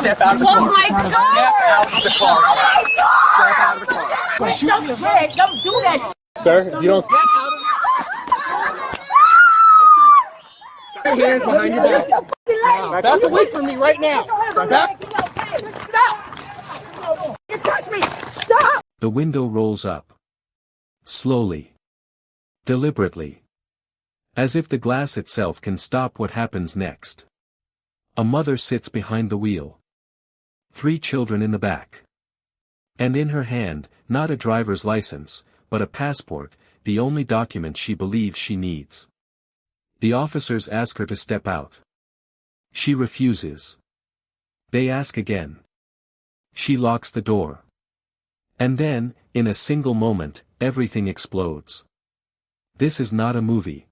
Step out of the car. Close my door! Step out of the car. Step out of the car. Don't do that. Sir, you don't step out of your hands behind your back. Back away from me right now. Back. Stop! You touch me! Stop! The window rolls up. Slowly. Deliberately. As if the glass itself can stop what happens next. A mother sits behind the wheel. 3 children in the back. And in her hand, not a driver's license, but a passport, the only document she believes she needs. The officers ask her to step out. She refuses. They ask again. She locks the door. And then, in a single moment, everything explodes. This is not a movie.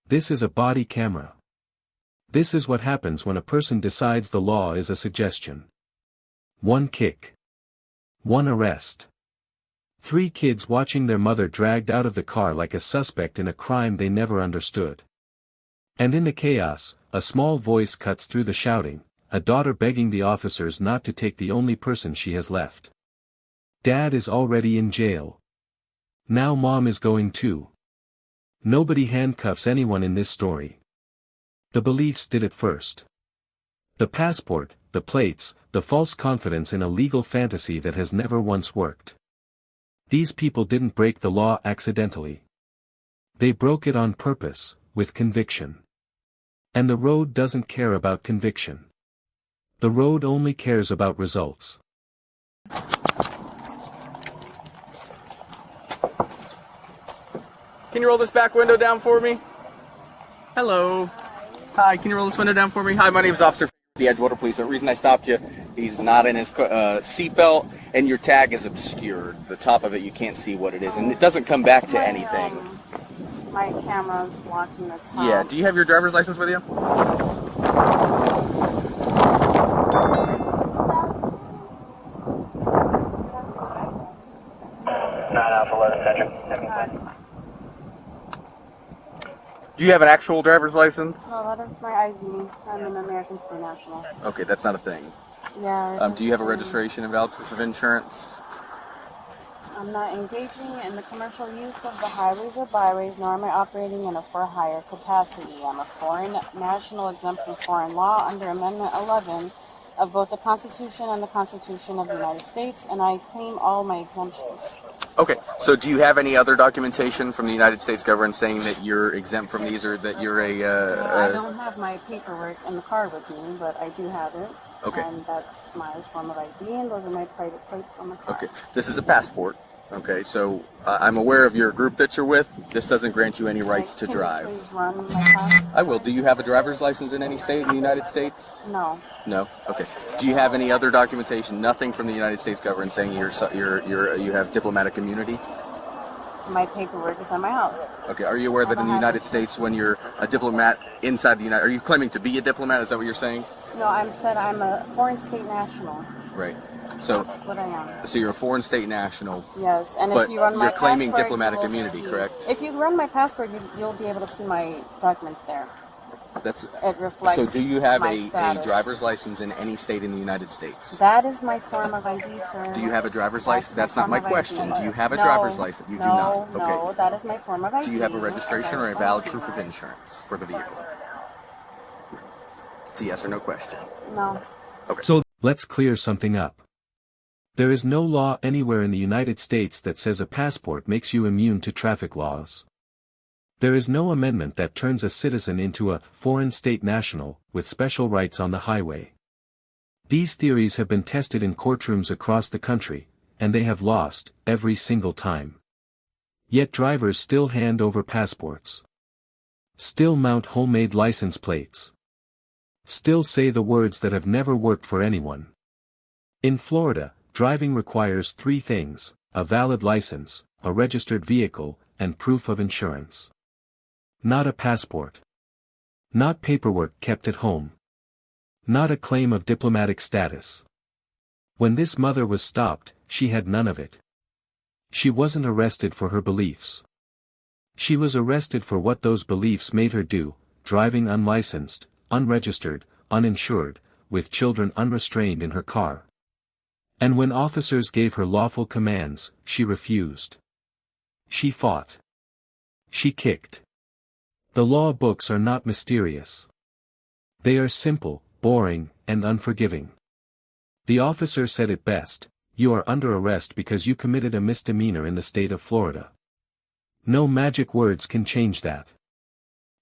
This is a body camera. This is what happens when a person decides the law is a suggestion. 1 kick. 1 arrest. 3 kids watching their mother dragged out of the car like a suspect in a crime they never understood. And in the chaos, a small voice cuts through the shouting, a daughter begging the officers not to take the only person she has left. Dad is already in jail. Now mom is going too. Nobody handcuffs anyone in this story. The beliefs did it first. The passport, the plates, the false confidence in a legal fantasy that has never once worked. These people didn't break the law accidentally. They broke it on purpose, with conviction. And the road doesn't care about conviction. The road only cares about results. Can you roll this back window down for me? Hello. Hi, can you roll this window down for me? Hi, my name is Officer the Edgewater Police. The reason I stopped you, he's not in his seatbelt, and your tag is obscured. The top of it, you can't see what it is, and it doesn't come back to anything. My camera is blocking the top. Yeah, do you have your driver's license with you? Do you have an actual driver's license? No, that is my ID. I'm an American State National. Okay, that's not a thing. Yeah. Do you have a registration and valid proof of insurance? I'm not engaging in the commercial use of the highways or byways, nor am I operating in a for-hire capacity. I'm a foreign national exempt from foreign law under Amendment 11 of both the Constitution and the Constitution of the United States, and I claim all my exemptions. Okay, so do you have any other documentation from the United States government saying that you're exempt from these or that you're I don't have my paperwork in the car with me, but I do have it. Okay. And that's my form of ID, and those are my private plates on the car. Okay, this is a passport. Okay, so I'm aware of your group that you're with. This doesn't grant you any rights to drive. Can you please run my passport? I will. Do you have a driver's license in any state in the United States? No. No? Okay. Do you have any other documentation, nothing from the United States government saying you have diplomatic immunity? My paperwork is at my house. Okay, are you aware that in the United States when you're a diplomat inside the United... Are you claiming to be a diplomat? Is that what you're saying? No, I'm a foreign state national. Right. So, That's what I am. So you're a foreign state national. Yes, and but if you run my you're claiming passport, diplomatic you will immunity, see. correct? If you run my passport, you'll be able to see my documents there. It reflects. So do you have my a status. driver's license in any state in the United States? That is my form of ID, sir. Do you have a driver's license? That's not my form of question. ID. Do you have a No, driver's license? You do not. Okay. No, that is my form of ID. Do you have a registration or a That's valid fine. proof of insurance for the vehicle? It's a yes or no question. No. Okay. So, let's clear something up. There is no law anywhere in the United States that says a passport makes you immune to traffic laws. There is no amendment that turns a citizen into a foreign state national with special rights on the highway. These theories have been tested in courtrooms across the country, and they have lost every single time. Yet drivers still hand over passports. Still mount homemade license plates. Still say the words that have never worked for anyone. In Florida, driving requires 3 things: a valid license, a registered vehicle, and proof of insurance. Not a passport. Not paperwork kept at home. Not a claim of diplomatic status. When this mother was stopped, she had none of it. She wasn't arrested for her beliefs. She was arrested for what those beliefs made her do, driving unlicensed, unregistered, uninsured, with children unrestrained in her car. And when officers gave her lawful commands, she refused. She fought. She kicked. The law books are not mysterious. They are simple, boring, and unforgiving. The officer said it best: you are under arrest because you committed a misdemeanor in the state of Florida. No magic words can change that.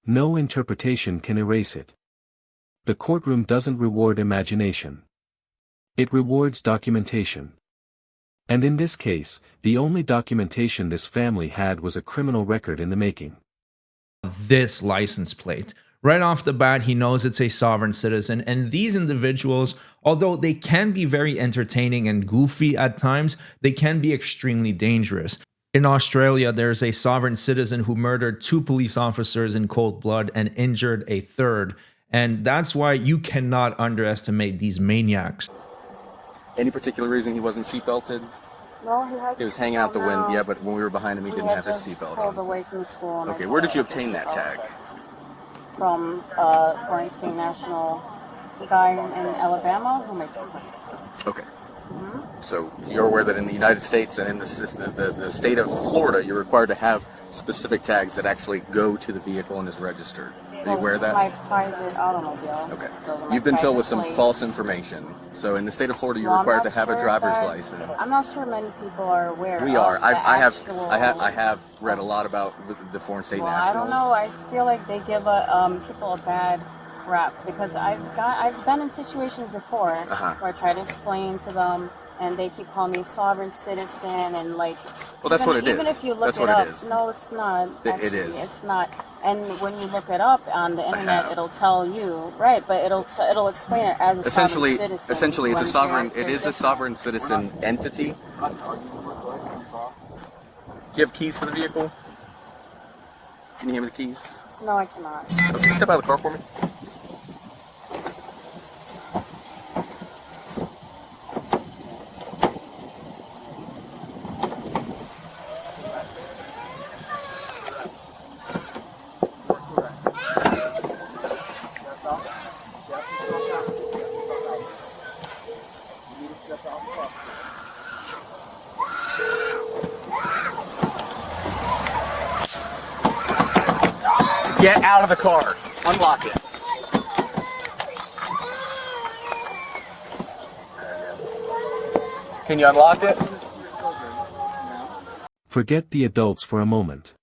No interpretation can erase it. The courtroom doesn't reward imagination. It rewards documentation. And in this case, the only documentation this family had was a criminal record in the making. This license plate. Right off the bat, he knows it's a sovereign citizen, and these individuals, although they can be very entertaining and goofy at times, they can be extremely dangerous. In Australia, there's a sovereign citizen who murdered 2 police officers in cold blood and injured a third, and that's why you cannot underestimate these maniacs. Any particular reason he wasn't seatbelted? No, he was hanging out the window. Yeah, but when we were behind him, he didn't have his just seatbelt pulled on. away from school. And Okay, I where did you put obtain his that tag? From foreign state national guy in Alabama who makes the plates. Okay. So you're aware that in the United States and in the state of Florida, you're required to have specific tags that actually go to the vehicle and is registered. Are you aware of that? My private automobile. Okay. Those are my You've been filled with private some plates. false information. So in the state of Florida, you're Well, I'm required to not have a sure driver's that- license. I'm not sure many people are aware. We of are. the I actual- have read a lot about the foreign state Well, nationals. I don't know. I feel like they give people a bad rap because I've been in situations before where I try to explain to them and they keep calling me sovereign citizen and like. Well, that's what it Even is. if you look That's it what up, it is. no, it's not. It Actually, is. It's not. And when you look it up on the internet, have. it'll tell you right, but it'll explain it as a Essentially, sovereign citizen. essentially, it's a when sovereign. you're It is a sovereign citizen entity. Do you have keys to the vehicle? Can you hand me the keys? No, I cannot. Okay, step out of the car for me. Get out of the car. Unlock it. Can you unlock it? Forget the adults for a moment.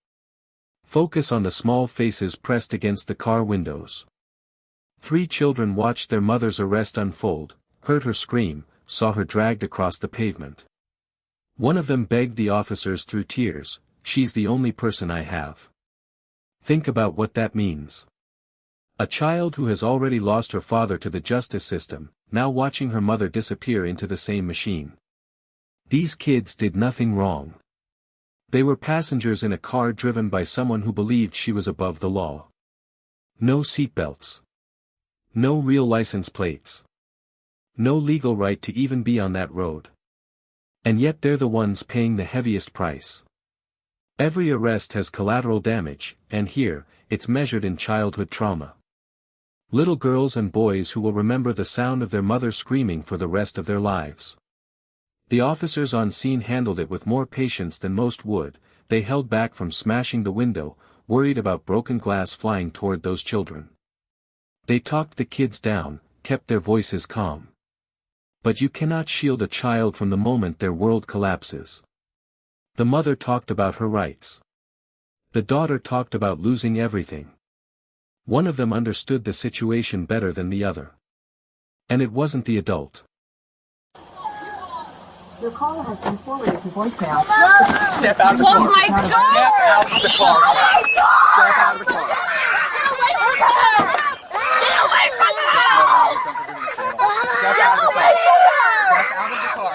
Focus on the small faces pressed against the car windows. 3 children watched their mother's arrest unfold, heard her scream, saw her dragged across the pavement. One of them begged the officers through tears, "She's the only person I have." Think about what that means. A child who has already lost her father to the justice system, now watching her mother disappear into the same machine. These kids did nothing wrong. They were passengers in a car driven by someone who believed she was above the law. No seatbelts. No real license plates. No legal right to even be on that road. And yet they're the ones paying the heaviest price. Every arrest has collateral damage, and here, it's measured in childhood trauma. Little girls and boys who will remember the sound of their mother screaming for the rest of their lives. The officers on scene handled it with more patience than most would. They held back from smashing the window, worried about broken glass flying toward those children. They talked the kids down, kept their voices calm. But you cannot shield a child from the moment their world collapses. The mother talked about her rights. The daughter talked about losing everything. One of them understood the situation better than the other. And it wasn't the adult. Your call has been forwarded to voicemail. Step out of the car. Oh my God! Step out of the car. Oh my God! Step out of the car. Get away from her! Get away from her! Step out of the car. Step out of the car.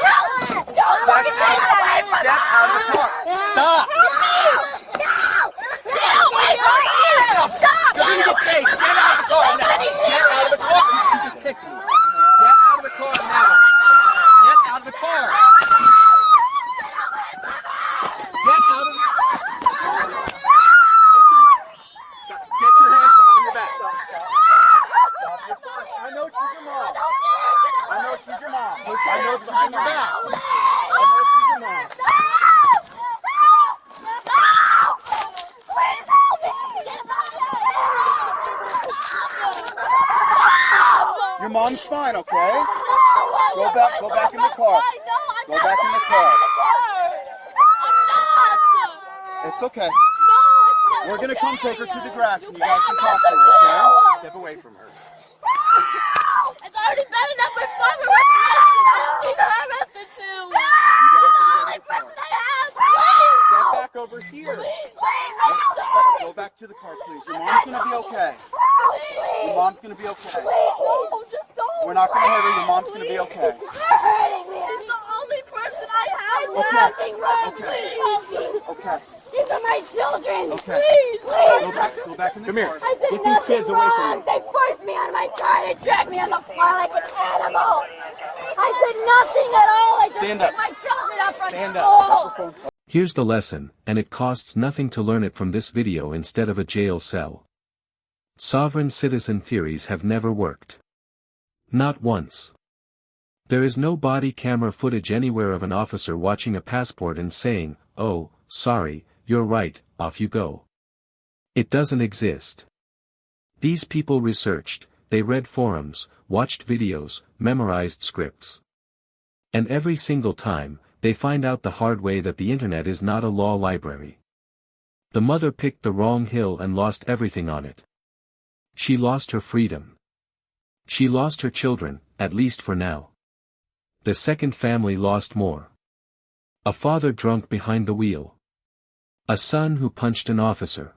Don't fucking take her away from Step out of the car. Stop. Get away from her! Stop! Get out of the car now. Get out of the car. You just kicked me. Get out of the car now. Get out of the car. Get out of the car. Get your hands behind your back. I know she's your mom. she's your mom. I know it's behind your back. I know she's your mom. Your mom's fine, okay? Go back in the car. Go back in the car. It's okay. We're gonna come take her to the grass and you guys can talk to her, okay? Step away from her. It's already bad enough with mother arrested. I don't need her arrested too. She's the only person I have. Please. Step back over here. Please, I'm sorry. Go back to the car, please. Your mom's gonna be okay. Your mom's gonna be okay. Please, no, just don't. We're not gonna hurt her. Your mom's gonna be okay. She's the only person I have. Nothing wrong, please. Okay. These are my children. Okay. Please, please. Go back in the Come here. car. I did Get these kids away from me. They forced me out of my car. They dragged me on the floor like an animal. I did nothing at all. I just Stand picked up. my children up from Stand school. up. Here's the lesson, and it costs nothing to learn it from this video instead of a jail cell. Sovereign citizen theories have never worked. Not once. There is no body camera footage anywhere of an officer watching a passport and saying, "Oh, sorry, you're right, off you go." It doesn't exist. These people researched, they read forums, watched videos, memorized scripts. And every single time, they find out the hard way that the internet is not a law library. The mother picked the wrong hill and lost everything on it. She lost her freedom. She lost her children, at least for now. The second family lost more. A father drunk behind the wheel. A son who punched an officer.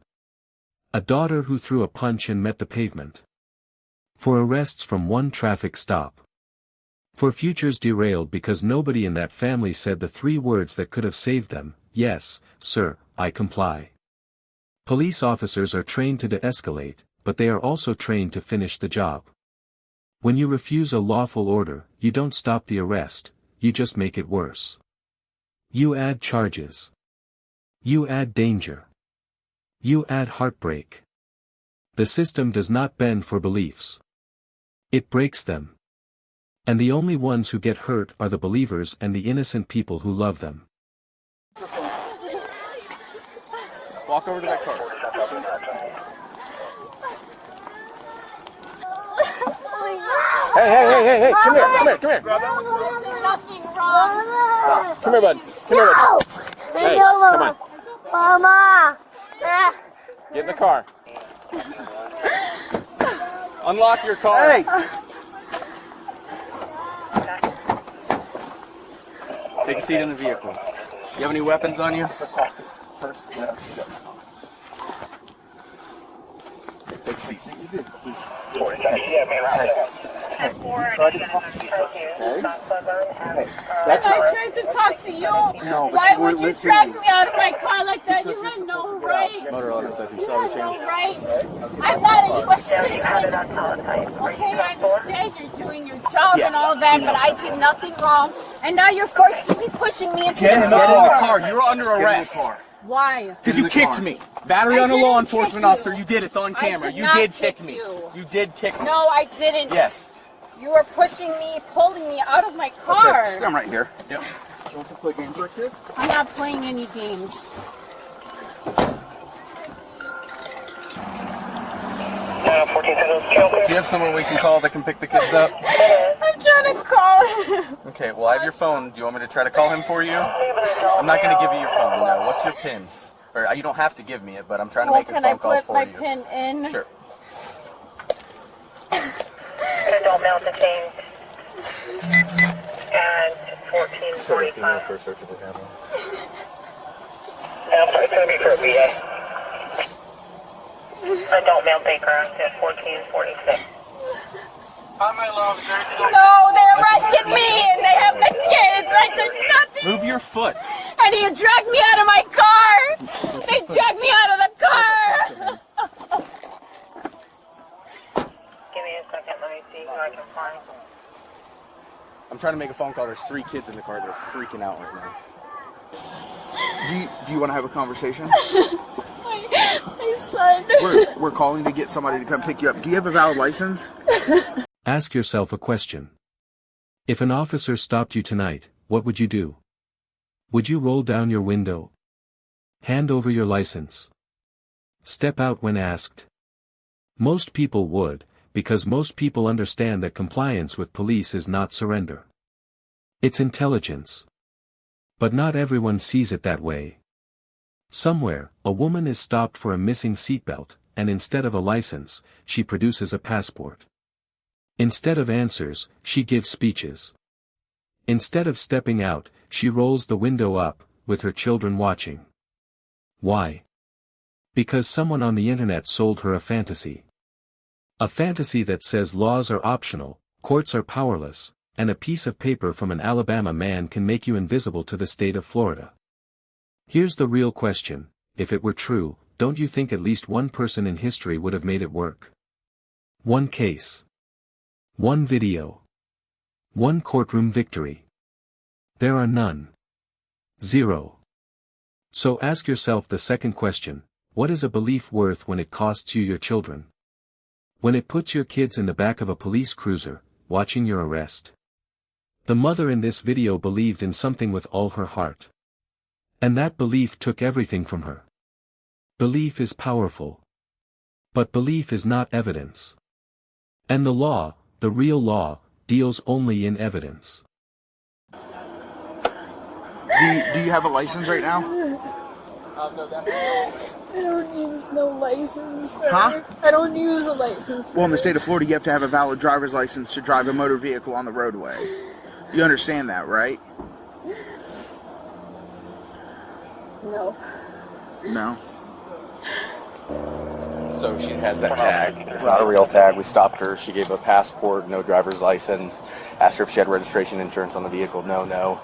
A daughter who threw a punch and met the pavement. For arrests from one traffic stop. For futures derailed because nobody in that family said the 3 words that could have saved them: "Yes, sir, I comply." Police officers are trained to de-escalate, but they are also trained to finish the job. When you refuse a lawful order, you don't stop the arrest, you just make it worse. You add charges. You add danger. You add heartbreak. The system does not bend for beliefs. It breaks them. And the only ones who get hurt are the believers and the innocent people who love them. Walk over to that car. Hey, come here. Nothing wrong. Come here, bud. Hey, come on. Mama. Get in the car. Unlock your car. Hey! Take a seat in the vehicle. You have any weapons on you? Take a seat. I tried to talk to you. Why would you drag me out of my car like that? You had no right. Motor auto says you You saw the had channel. no right. I'm not a U.S. citizen. Okay, I understand you're doing your job and all that, but I did nothing wrong. And now you're forcefully pushing me into Get in the the car. car. You're under arrest. Why? Because you kicked me. Battery I on a didn't law kick enforcement you. officer. You did. It's on camera. did You not did kick kick me. you. You did kick me. No, I didn't. Yes. You were pushing me, pulling me out of my car. Stand right here. Yep. You want to play games like this? I'm not playing any games. Do you have someone we can call that can pick the kids up? I'm trying to call him. Okay, well, I have your phone. Do you want me to try to call him for you? I'm not going to give you your phone, no. What's your PIN? Or you don't have to give me it, but I'm trying to make a Can I phone call put for my you. pin in? Sure. Adult male detained and 1445. For a search of the family. I'm sorry, it's going to be for a VA. Adult male Baker active 1446. No, they arrested me and they have the kids. I did nothing. Move your foot. And you dragged me out of my car. They dragged me out of the car. Give me a second, let me see who I can find. I'm trying to make a phone call. There's 3 kids in the car. They're freaking out right now. Do you want to have a conversation? My son. We're calling to get somebody to come pick you up. Do you have a valid license? Ask yourself a question. If an officer stopped you tonight, what would you do? Would you roll down your window? Hand over your license? Step out when asked? Most people would, because most people understand that compliance with police is not surrender. It's intelligence. But not everyone sees it that way. Somewhere, a woman is stopped for a missing seatbelt, and instead of a license, she produces a passport. Instead of answers, she gives speeches. Instead of stepping out, she rolls the window up, with her children watching. Why? Because someone on the internet sold her a fantasy. A fantasy that says laws are optional, courts are powerless, and a piece of paper from an Alabama man can make you invisible to the state of Florida. Here's the real question: if it were true, don't you think at least one person in history would have made it work? One case. One video. One courtroom victory. There are none. Zero. So ask yourself the second question: what is a belief worth when it costs you your children? When it puts your kids in the back of a police cruiser, watching your arrest? The mother in this video believed in something with all her heart. And that belief took everything from her. Belief is powerful. But belief is not evidence. And the law, the real law, deals only in evidence. Do you have a license right now? I don't use no license, sir. Huh? I don't use a license. Well, in the state of Florida, you have to have a valid driver's license to drive a motor vehicle on the roadway. You understand that, right? No. No. So she has that tag. It's not a real tag. We stopped her. She gave a passport, no driver's license. Asked her if she had registration insurance on the vehicle. No.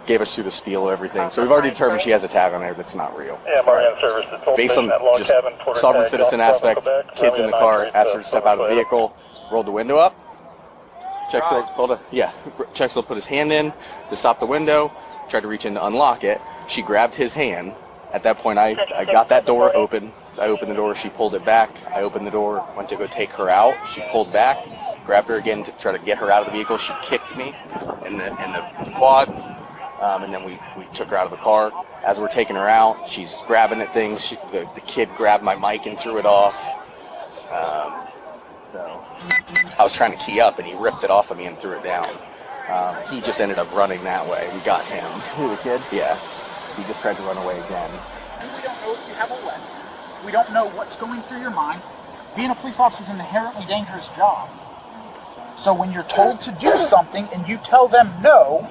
Gave us through the spiel, everything. So we've already determined she has a tag on there that's not real. Yeah, Mariana Service to Toll Based on Station at Log just Cabin, Porter sovereign Tag, citizen Golf aspect, Club, Quebec, kids in the Charlie car, 938, asked her to step out of the Toll vehicle, rolled the window up. Chexel put his hand in to stop the window, tried to reach in to unlock it. She grabbed his hand. At that point, I got that door open. I opened the door, she pulled it back. I opened the door, went to go take her out. She pulled back, grabbed her again to try to get her out of the vehicle. She kicked me in the quads, and then we took her out of the car. As we're taking her out, she's grabbing at things. The kid grabbed my mic and threw it off. So I was trying to key up, and he ripped it off of me and threw it down. He just ended up running that way. We got him. Who, the kid? Yeah. He just tried to run away again. We don't know if you have a weapon. We don't know what's going through your mind. Being a police officer is an inherently dangerous job. So when you're told to do something and you tell them no,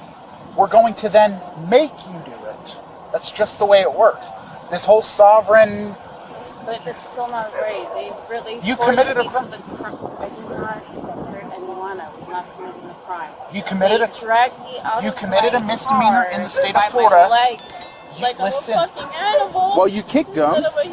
we're going to then make you do it. That's just the way it works. This whole sovereign... But it's still not right. They really You forced committed a me crime. to the crime. I did not hurt anyone. I was not committing a crime. You committed They dragged me out You of committed my a misdemeanor car in the state by of Florida. My legs, like listen. I'm a fucking animal. Well, you kicked him. Instead of a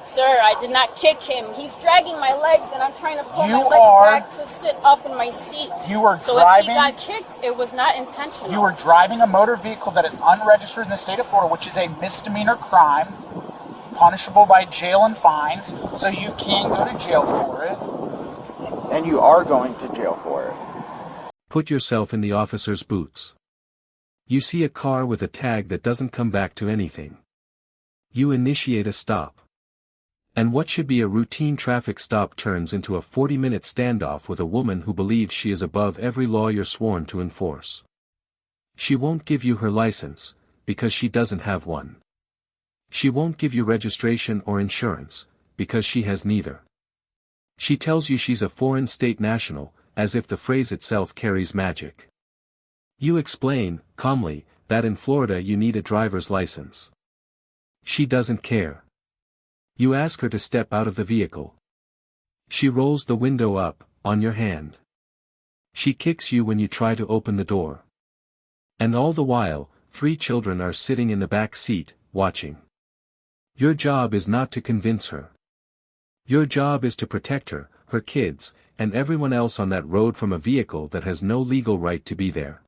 Sir, I did not kick him. He's dragging my legs, and I'm trying to pull You my legs are- back to sit up in my seat. You were so driving- if he got kicked, it was not intentional. You were driving a motor vehicle that is unregistered in the state of Florida, which is a misdemeanor crime, punishable by jail and fines, so you can go to jail for it. And you are going to jail for it. Put yourself in the officer's boots. You see a car with a tag that doesn't come back to anything. You initiate a stop. And what should be a routine traffic stop turns into a 40-minute standoff with a woman who believes she is above every law you're sworn to enforce. She won't give you her license, because she doesn't have one. She won't give you registration or insurance, because she has neither. She tells you she's a foreign state national, as if the phrase itself carries magic. You explain, calmly, that in Florida you need a driver's license. She doesn't care. You ask her to step out of the vehicle. She rolls the window up, on your hand. She kicks you when you try to open the door. And all the while, 3 children are sitting in the back seat, watching. Your job is not to convince her. Your job is to protect her, her kids, and everyone else on that road from a vehicle that has no legal right to be there.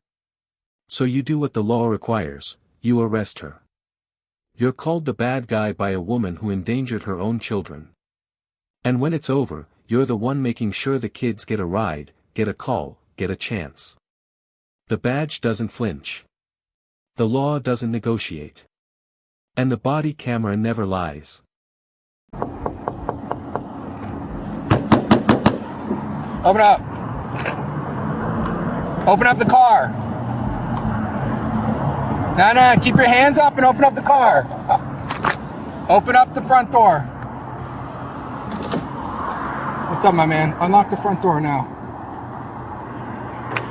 So you do what the law requires, you arrest her. You're called the bad guy by a woman who endangered her own children. And when it's over, you're the one making sure the kids get a ride, get a call, get a chance. The badge doesn't flinch. The law doesn't negotiate. And the body camera never lies. Open up. Open up the car. No, keep your hands up and open up the car. Open up the front door. What's up, my man? Unlock the front door now.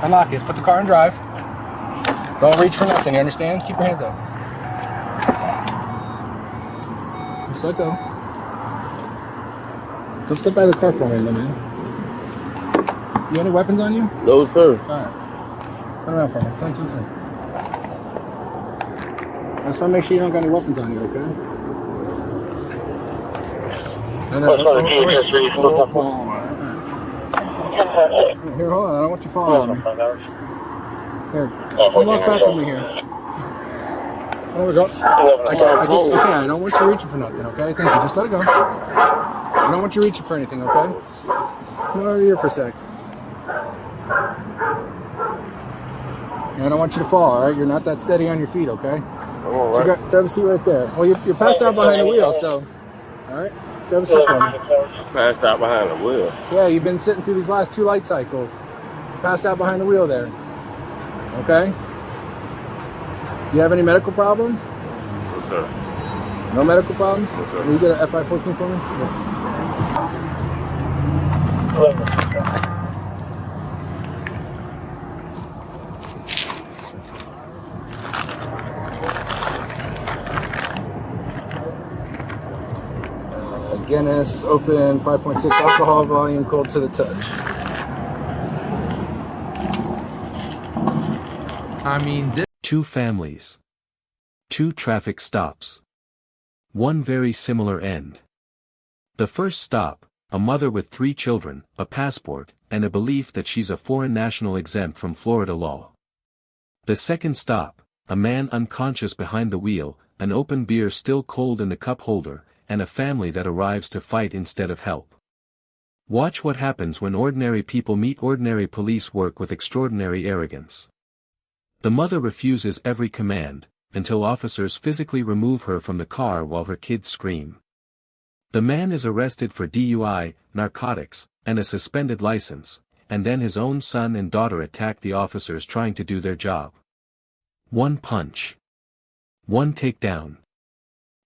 Unlock it. Put the car in drive. Don't reach for nothing, you understand? Keep your hands up. Just let go. Come step by the car for me, my man. You got any weapons on you? No, sir. Alright. Turn around for me. Turn. I just want to make sure you don't got any weapons on you, okay? Here, hold on. I don't want you following me. Here. Come walk back with me here. There we go. I don't want you reaching for nothing, okay? Thank you. Just let it go. I don't want you reaching for anything, okay? Come over here for a sec. I don't want you to fall, alright? You're not that steady on your feet, okay? So grab a seat right there. Well, you're passed out behind the wheel, so... Alright? Grab a seat for me. Passed out behind the wheel. Yeah, you've been sitting through these last 2 light cycles. Passed out behind the wheel there. Okay? You have any medical problems? No, sir. No medical problems? No, sir. Will you get an FI-14 for me? Yeah. Guinness, open, 5.6 alcohol volume, cold to the touch. I mean, 2 families. 2 traffic stops. 1 very similar end. The first stop, a mother with 3 children, a passport, and a belief that she's a foreign national exempt from Florida law. The second stop, a man unconscious behind the wheel, an open beer still cold in the cup holder, and a family that arrives to fight instead of help. Watch what happens when ordinary people meet ordinary police work with extraordinary arrogance. The mother refuses every command, until officers physically remove her from the car while her kids scream. The man is arrested for DUI, narcotics, and a suspended license, and then his own son and daughter attack the officers trying to do their job. 1 punch. 1 takedown.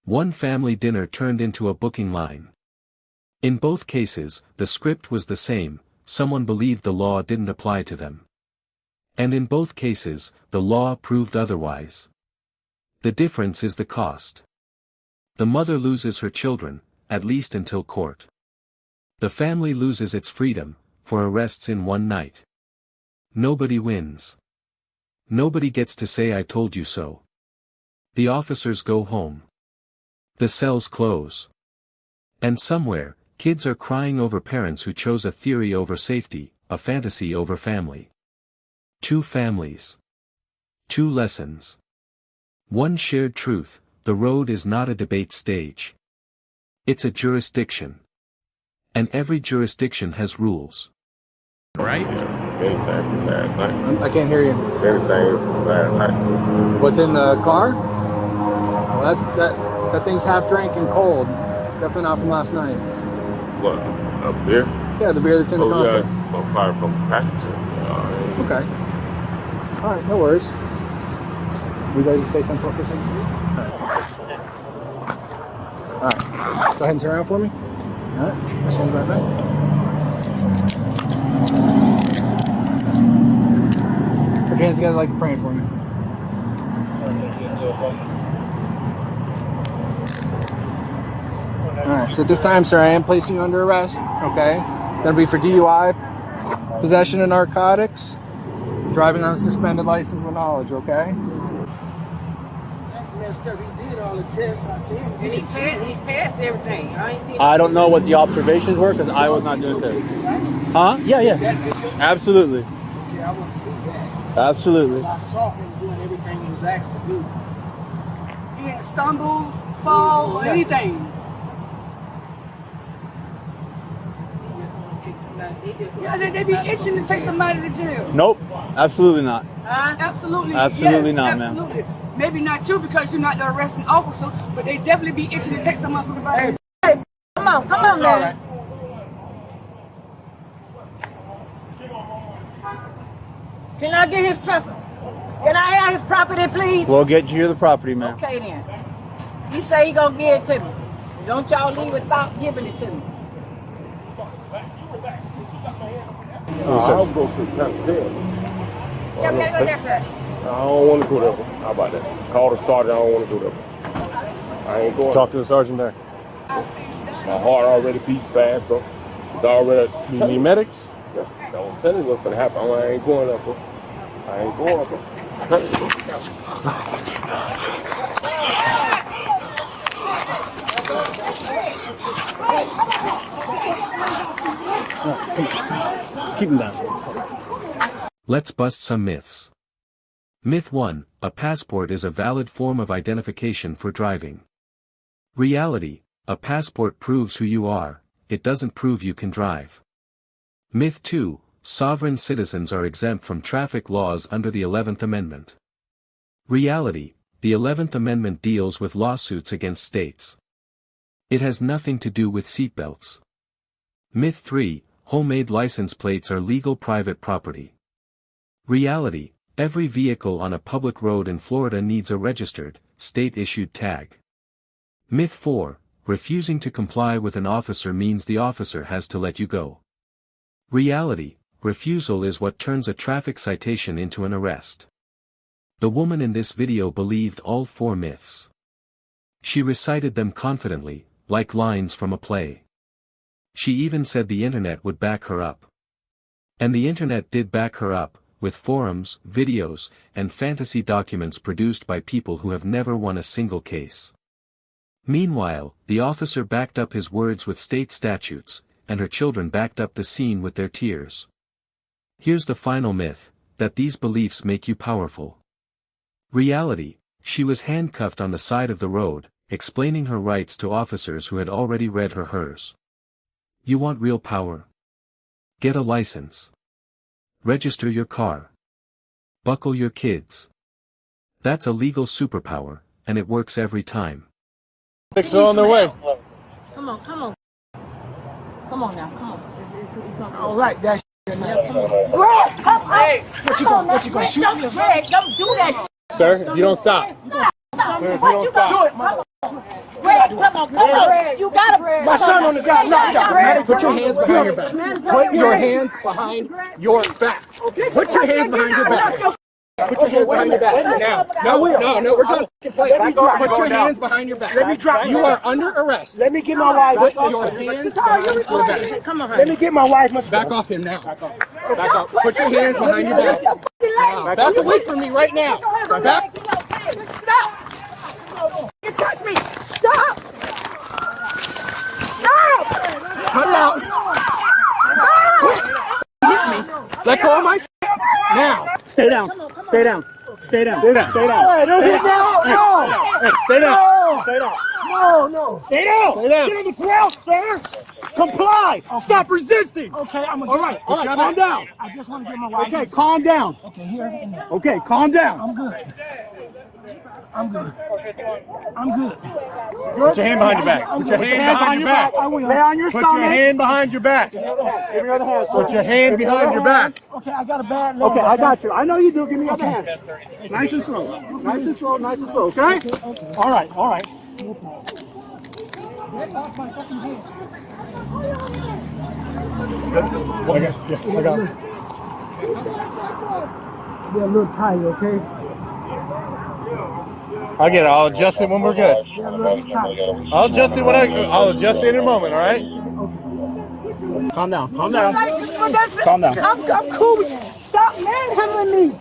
1 family dinner turned into a booking line. In both cases, the script was the same, someone believed the law didn't apply to them. And in both cases, the law proved otherwise. The difference is the cost. The mother loses her children, at least until court. The family loses its freedom, for arrests in 1 night. Nobody wins. Nobody gets to say I told you so. The officers go home. The cells close. And somewhere, kids are crying over parents who chose a theory over safety, a fantasy over family. 2 families. 2 lessons. 1 shared truth, the road is not a debate stage. It's a jurisdiction. And every jurisdiction has rules. right? Anything from last night. I can't hear you. Everything from last night. What's in the car? Well, that thing's half drank and cold. It's definitely not from last night. What? A beer? Yeah, the beer that's in the concert. Yeah, well, probably from the passenger. Okay. All right, no worries. We ready to stay 10-12 for a second? All right. Go ahead and turn around for me. All right. Change right back. Put your hands together like you're praying for me. Alright, so at this time, sir, I am placing you under arrest, okay? It's going to be for DUI, possession of narcotics, driving on a suspended license with knowledge, okay? That's messed up. He did all the tests. I seen him. He passed everything. I don't know what the observations were because I was not doing tests. Huh? Yeah. Absolutely. Yeah, I want to see that. Absolutely. I saw him doing everything he was asked to do. He didn't stumble, fall, or anything. He just want to kick somebody Yeah, they be itching to take somebody to jail. Nope, absolutely not. Absolutely. Absolutely yes, not, absolutely. Ma'am. Maybe not you because you're not the arresting officer, but they definitely be itching to take somebody to the body. Hey, come on, man. Can I get his property? Can I have his property, please? We'll get you the property, ma'am. Okay, then. He say he gonna give it to me. Don't y'all leave without giving it to me. I'll go to the jail. Yeah, we gotta go there first. I don't want to go there. How about that? Call the sergeant. I don't want to go there. I ain't going. Talk to the sergeant there. My heart already beat fast, bro. It's already. You need medics? Yeah, don't tell me what's gonna happen. I ain't going up, bro. I ain't going up, bro. Keep him down. Let's bust some myths. Myth 1, a passport is a valid form of identification for driving. Reality, a passport proves who you are, it doesn't prove you can drive. Myth 2, sovereign citizens are exempt from traffic laws under the 11th Amendment. Reality, the 11th Amendment deals with lawsuits against states. It has nothing to do with seatbelts. Myth 3, homemade license plates are legal private property. Reality, every vehicle on a public road in Florida needs a registered, state-issued tag. Myth 4, refusing to comply with an officer means the officer has to let you go. Reality, refusal is what turns a traffic citation into an arrest. The woman in this video believed all 4 myths. She recited them confidently, like lines from a play. She even said the internet would back her up. And the internet did back her up, with forums, videos, and fantasy documents produced by people who have never won a single case. Meanwhile, the officer backed up his words with state statutes, and her children backed up the scene with their tears. Here's the final myth, that these beliefs make you powerful. Reality, she was handcuffed on the side of the road, explaining her rights to officers who had already read her hers. You want real power? Get a license. Register your car. Buckle your kids. That's a legal superpower, and it works every time. Six are on their way. Come on. Come on now, come on. All right, that's Greg, come on. Hey, what you gonna shoot me? Greg, don't do that. Sir, if you don't stop. Sir, if you don't stop. Do it, Greg, come on. You got him. my son on the ground. Knocked out. Put your hands behind your back. Put your hands behind your back. Put your hands behind your back. Put your hands behind your back. Now. No, we're done. Put your hands behind your back. Let me drop. You are under arrest. Let me get my wife. Put your hands behind your back. Come on, Let me get my wife. Back off him now. Back off. Put your hands behind your back. Back away from me right now. Back. Stop. You touch me. Stop. Stop. Cut it out. Let go of my shit. Now. Stay down. Stay down. Stay down. Stay down. Stay down. No. Hey, stay down. Stay down. No. Stay down. Stay down. Get in the ground, sir. Comply. Stop resisting. Okay, I'm gonna All right. Calm down. I just want to get my wife. Okay, calm down. Okay, here. Okay, calm down. I'm good. Put your hand behind your back. Put your hand behind your back. I will. Lay on your Put stomach. your hand behind your back. Give me the other hand. Put your hand behind your back. Okay, I got a bad leg. Okay, I got you. I know you do. Give me your other hand. Nice and slow. Nice and slow. Nice and slow. Okay? All right. All right. I got it. Be a little tight, okay? I'll get it. I'll adjust it when we're good. I'll adjust it I'll adjust it in a moment, all right? Calm down. Calm down. Calm down. I'm cool with you. Stop manhandling me.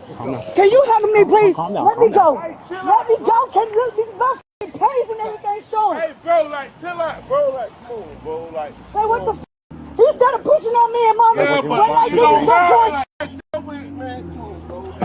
Can you handle me, please? Calm down. Let me go. Let me go. Can you see the pays and everything showing? Hey, bro, chill out, bro, come on, bro, Hey, what the He started pushing on me and mama. Yeah, when I did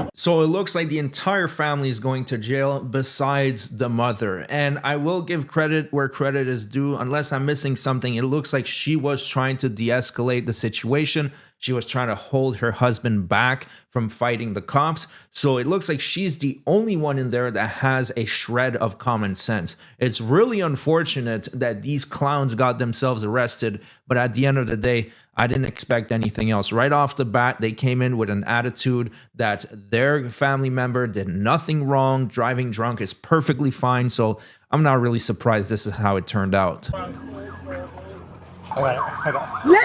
it, So it looks like the entire family is going to jail besides the mother. And I will give credit where credit is due. Unless I'm missing something, it looks like she was trying to de-escalate the situation. She was trying to hold her husband back from fighting the cops. So it looks like she's the only one in there that has a shred of common sense. It's really unfortunate that these clowns got themselves arrested. But at the end of the day, I didn't expect anything else. Right off the bat, they came in with an attitude that their family member did nothing wrong. Driving drunk is perfectly fine. So I'm not really surprised this is how it turned out. Let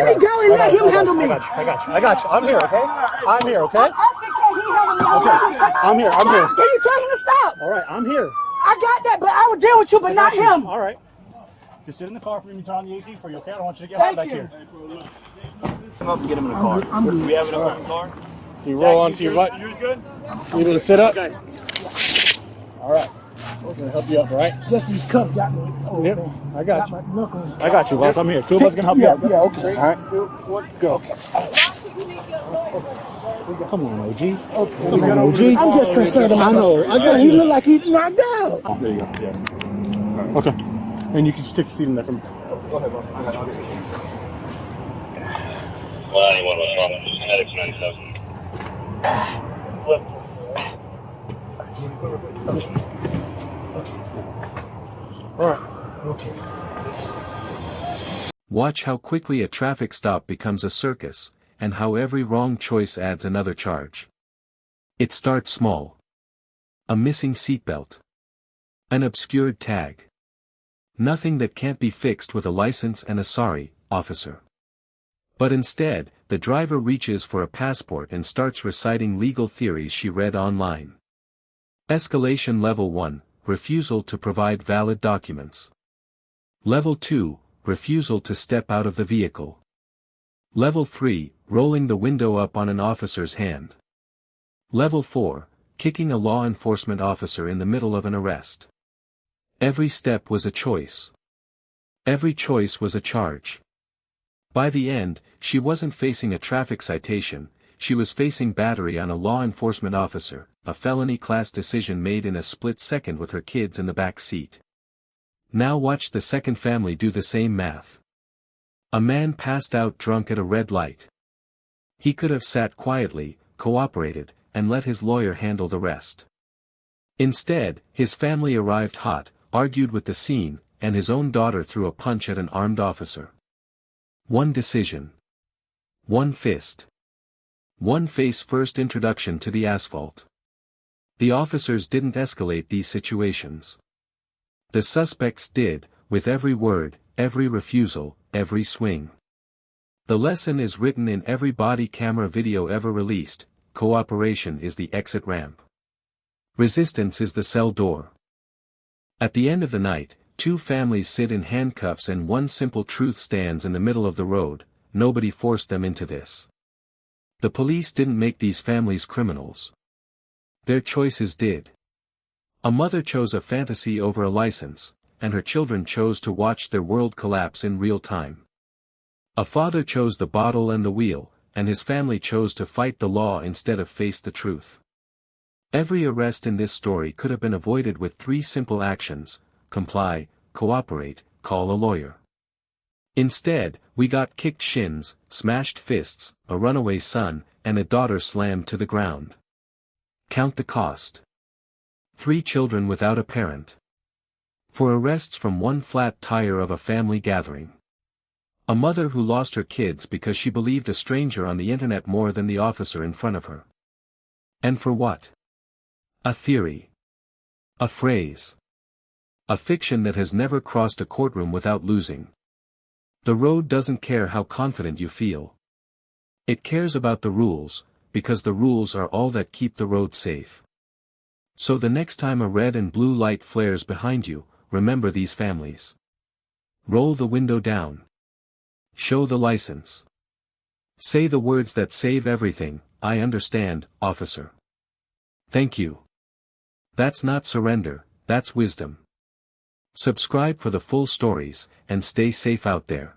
me go and let him handle me. I got you. I'm here, okay? I'm here, okay? Oscar, can he handle me? Okay. I'm here. Can you tell him to stop? All right, I'm here. I got that, but I will deal with you, but not him. All right. Just sit in the car for me to turn on the AC for you, okay? I don't want you to get hot back here. Come up and get him in the car. Do we have enough in the car? You roll onto your butt. Yours good? You able to sit up? Okay. All right. We're going to help you up, all right? Just these cuffs got me. Oh, Yep, man. I got you. My knuckles. I got you, boss. I'm here. Two of us can help you out. Yeah, okay. All right. 2, 1, go. Come on, OG. Okay. Come on, OG. I'm just concerned about I I said he looked like he knocked out. There you go. Yeah. Okay. And you can just take a seat in there from. Go ahead, boss. I got it. Well, anyone was wrong. Medics 97. All right. Okay. Watch how quickly a traffic stop becomes a circus, and how every wrong choice adds another charge. It starts small. A missing seatbelt. An obscured tag. Nothing that can't be fixed with a license and a sorry, officer. But instead, the driver reaches for a passport and starts reciting legal theories she read online. Escalation Level 1, refusal to provide valid documents. Level 2, refusal to step out of the vehicle. Level 3, rolling the window up on an officer's hand. Level 4, kicking a law enforcement officer in the middle of an arrest. Every step was a choice. Every choice was a charge. By the end, she wasn't facing a traffic citation, she was facing battery on a law enforcement officer, a felony class decision made in a split second with her kids in the back seat. Now watch the second family do the same math. A man passed out drunk at a red light. He could have sat quietly, cooperated, and let his lawyer handle the rest. Instead, his family arrived hot, argued with the scene, and his own daughter threw a punch at an armed officer. One decision. One fist. One face-first introduction to the asphalt. The officers didn't escalate these situations. The suspects did, with every word, every refusal, every swing. The lesson is written in every body camera video ever released: cooperation is the exit ramp. Resistance is the cell door. At the end of the night, two families sit in handcuffs and one simple truth stands in the middle of the road: nobody forced them into this. The police didn't make these families criminals. Their choices did. A mother chose a fantasy over a license, and her children chose to watch their world collapse in real time. A father chose the bottle and the wheel, and his family chose to fight the law instead of face the truth. Every arrest in this story could have been avoided with 3 simple actions: comply, cooperate, call a lawyer. Instead, we got kicked shins, smashed fists, a runaway son, and a daughter slammed to the ground. Count the cost. 3 children without a parent. 4 arrests from one flat tire of a family gathering. A mother who lost her kids because she believed a stranger on the internet more than the officer in front of her. And for what? A theory. A phrase. A fiction that has never crossed a courtroom without losing. The road doesn't care how confident you feel. It cares about the rules, because the rules are all that keep the road safe. So the next time a red and blue light flares behind you, remember these families. Roll the window down. Show the license. Say the words that save everything: "I understand, officer. Thank you." That's not surrender, that's wisdom. Subscribe for the full stories, and stay safe out there.